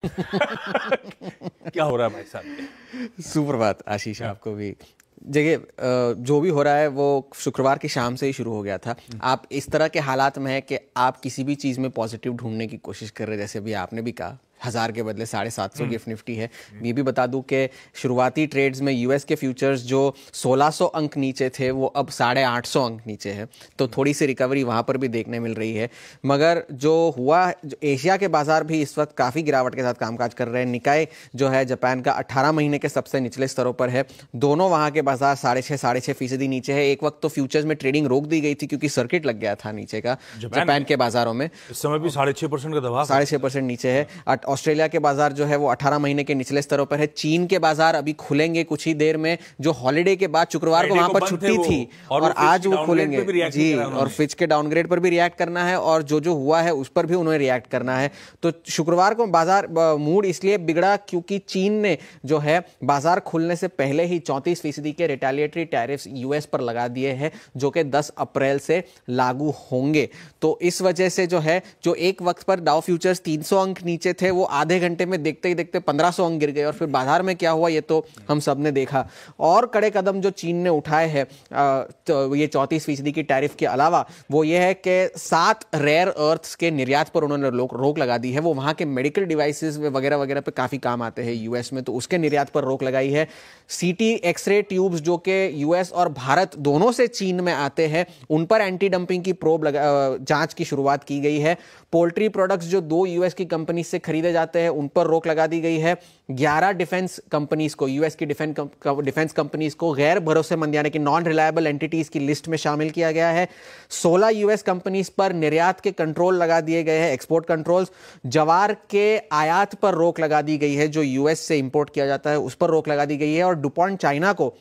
क्या हो रहा है भाई साहब? सुप्रभात आशीष, आपको भी। जगह जो भी हो रहा है वो शुक्रवार की शाम से ही शुरू हो गया था। आप इस तरह के हालात में है कि आप किसी भी चीज़ में पॉजिटिव ढूंढने की कोशिश कर रहे हैं, जैसे अभी आपने भी कहा 1000 के बदले 750 गिफ्ट निफ्टी है। ये भी बता दूं कि शुरुआती ट्रेड्स में यूएस के फ्यूचर्स जो 1600 अंक नीचे थे वो अब 850 अंक नीचे है, तो थोड़ी सी रिकवरी वहां पर भी देखने मिल रही है। मगर जो हुआ, जो एशिया के बाजार भी इस वक्त काफ़ी गिरावट के साथ कामकाज कर रहे हैं। निकाय जो है जापान का 18 महीने के सबसे निचले स्तरों पर है। दोनों वहां के बाजार 6.5% नीचे है। एक वक्त तो फ्यूचर्स में ट्रेडिंग रोक दी गई थी क्योंकि सर्किट लग गया था नीचे का जापान के बाजारों में। इस समय भी 6.5% का दबाव, 6.5% नीचे है। ऑस्ट्रेलिया के बाजार जो है वो 18 महीने के निचले स्तरों पर है। चीन के बाजार अभी खुलेंगे कुछ ही देर में, जो हॉलिडे के बाद शुक्रवार को वहां पर छुट्टी थी और आज वो खुलेंगे जी। और फिच के डाउनग्रेड पर भी रिएक्ट करना है और जो हुआ है उस पर भी उन्हें रिएक्ट करना है। तो शुक्रवार को बाजार मूड इसलिए बिगड़ा क्योंकि चीन ने जो है बाजार खुलने से पहले ही 34% के रिटेलिएटरी टैरिफ्स यूएस पर लगा दिए हैं, जो कि 10 अप्रैल से लागू होंगे। तो इस वजह से जो है, जो एक वक्त पर डाउ फ्यूचर्स 300 अंक नीचे थे वो आधे घंटे में देखते ही देखते 1500 अंक गिर गए। और फिर बाजार में क्या हुआ ये तो हम सब ने देखा। और कड़े कदम जो चीन ने उठाए हैं तो ये 34% की टैरिफ के अलावा वो ये है कि 7 रेयर अर्थ्स के निर्यात पर उन्होंने रोक लगा दी है। वो वहां के मेडिकल डिवाइसेस वगैरह वगैरह पे काफी काम आते हैं यूएस में, तो उसके निर्यात पर रोक लगाई है। सीटी एक्सरे ट्यूब्स जो कि यूएस और भारत दोनों से चीन में आते हैं, उन पर एंटी डंपिंग की प्रोब जांच की शुरुआत की गई है। पोल्ट्री प्रोडक्ट्स जो 2 यूएस की कंपनी से खरीदे जाते हैं उन पर रोक लगा दी गई है। 11 डिफेंस कंपनीज को, यूएस की डिफेंस कंपनीज को गैर भरोसेमंद यानी कि नॉन रिलायबल एंटिटीज की लिस्ट में शामिल किया गया है। 16 यूएस कंपनीज पर निर्यात के कंट्रोल लगा दिए गए हैं, एक्सपोर्ट कंट्रोल्स। जवार के आयात पर रोक लगा दी गई है, जो यूएस से इंपोर्ट किया जाता है उस पर रोक लगा दी गई है। और डुपॉन्ट चाइना को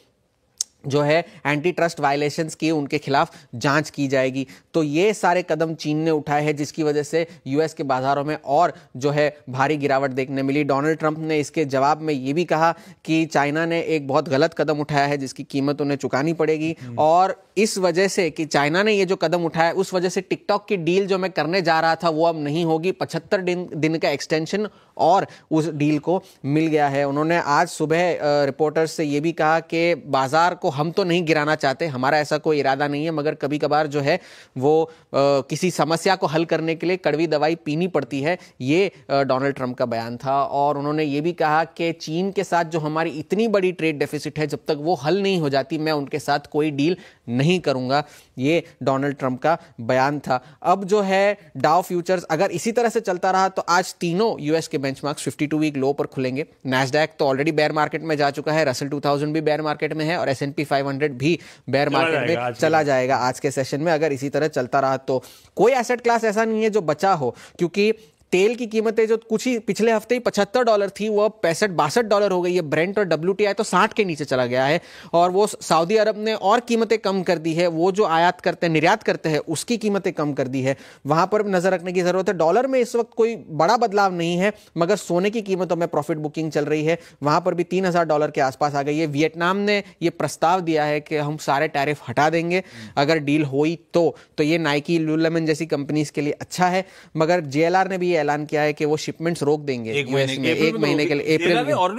जो है एंटी ट्रस्ट वायलेशंस की उनके खिलाफ जांच की जाएगी। तो ये सारे कदम चीन ने उठाए हैं, जिसकी वजह से यूएस के बाजारों में और जो है भारी गिरावट देखने मिली। डोनाल्ड ट्रंप ने इसके जवाब में ये भी कहा कि चाइना ने एक बहुत गलत कदम उठाया है जिसकी कीमत उन्हें चुकानी पड़ेगी। और इस वजह से कि चाइना ने ये जो कदम उठाया, उस वजह से टिकटॉक की डील जो मैं करने जा रहा था वो अब नहीं होगी। 75 दिन का एक्सटेंशन और उस डील को मिल गया है। उन्होंने आज सुबह रिपोर्टर्स से ये भी कहा कि बाजार को हम तो नहीं गिराना चाहते, हमारा ऐसा कोई इरादा नहीं है, मगर कभी कभार जो है वो किसी समस्या को हल करने के लिए कड़वी दवाई पीनी पड़ती है। ये डोनाल्ड ट्रंप का बयान था। और उन्होंने ये भी कहा कि चीन के साथ जो हमारी इतनी बड़ी ट्रेड डेफिसिट है, जब तक वो हल नहीं हो जाती मैं उनके साथ कोई डील नहीं करूंगा। ये डोनाल्ड ट्रंप का बयान था। अब जो है डाउ फ्यूचर्स अगर इसी तरह से चलता रहा तो आज तीनों यूएस के बेंचमार्क्स 52 वीक लो पर खुलेंगे। नैस्डैक तो ऑलरेडी बेयर मार्केट में जा चुका है, रसल 2000 भी बेयर मार्केट में है और S&P 500 भी बेयर मार्केट में चला जाएगा आज के सेशन में, अगर इसी तरह चलता रहा तो। कोई एसेट क्लास ऐसा नहीं है जो बचा हो, क्योंकि तेल की कीमतें जो कुछ ही पिछले हफ्ते ही $75 थी वो अब $65-62 हो गई है। ब्रेंट और WTI तो 60 के नीचे चला गया है। और वो सऊदी अरब ने और कीमतें कम कर दी है, वो जो आयात करते हैं, निर्यात करते हैं, उसकी कीमतें कम कर दी है। वहां पर नजर रखने की जरूरत है। डॉलर में इस वक्त कोई बड़ा बदलाव नहीं है, मगर सोने की कीमतों में प्रॉफिट बुकिंग चल रही है, वहां पर भी $3000 के आसपास आ गई है। वियतनाम ने यह प्रस्ताव दिया है कि हम सारे टैरिफ हटा देंगे अगर डील हुई तो ये नाइकी, लुलुलेमन जैसी कंपनीज के लिए अच्छा है। मगर JLR ने भी ऐलान किया है कि वो शिपमेंट्स रोक देंगे एक महीने के लिए। अप्रैल में और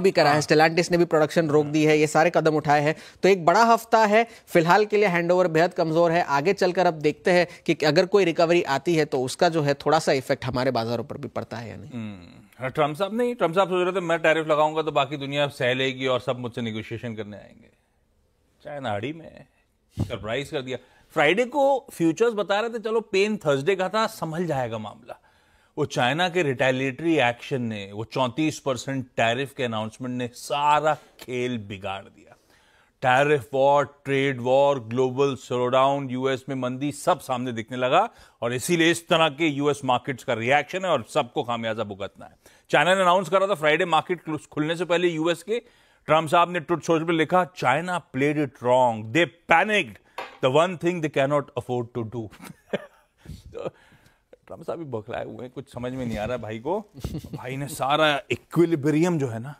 भी कर रहा है स्टेलांटिस ने भी प्रोडक्शन रोक दी है। ये सारे कदम उठाए हैं। तो एक बड़ा हफ्ता है। फिलहाल के लिए हैंडओवर बेहद कमजोर है। आगे चलकर अब देखते हैं कि अगर कोई रिकवरी आती है तो उसका जो है थोड़ा सा इफेक्ट हमारे बाजारों पर भी पड़ता है या नहीं। ट्रंप साहब सोच रहे थे मैं टैरिफ लगाऊंगा तो बाकी दुनिया सह लेगी और सब मुझसे निगोशिएशन करने आएंगे। चाइना आड़ी में सरप्राइज कर दिया। फ्राइडे को फ्यूचर्स बता रहे थे चलो पेन थर्सडे का था, संभल जाएगा मामला। वो चाइना के रिटेलिएटरी एक्शन ने, वो 34% टैरिफ के अनाउंसमेंट ने सारा खेल बिगाड़ दिया। Tariff war, trade war, global slowdown, US में मंदी, सब सामने दिखने लगा। और इसीलिए इस तरह के यूएस मार्केट्स का रिएक्शन है और सबको खामियाजा भुगतना है। चाइना ने अनाउंस करा था फ्राइडे मार्केट खुलने से पहले यूएस के। ट्रंप साहब ने ट्रुथ सोशल पर लिखा, China played it wrong, they panicked, the one thing they can not afford to do. Trump साहब भी बौखलाए हुए हैं, कुछ समझ में नहीं आ रहा भाई को। भाई ने सारा इक्विलिब्रियम जो है ना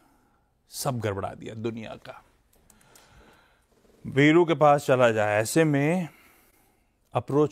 सब गड़बड़ा दिया दुनिया का। वीरू के पास चला जाए, ऐसे में अप्रोच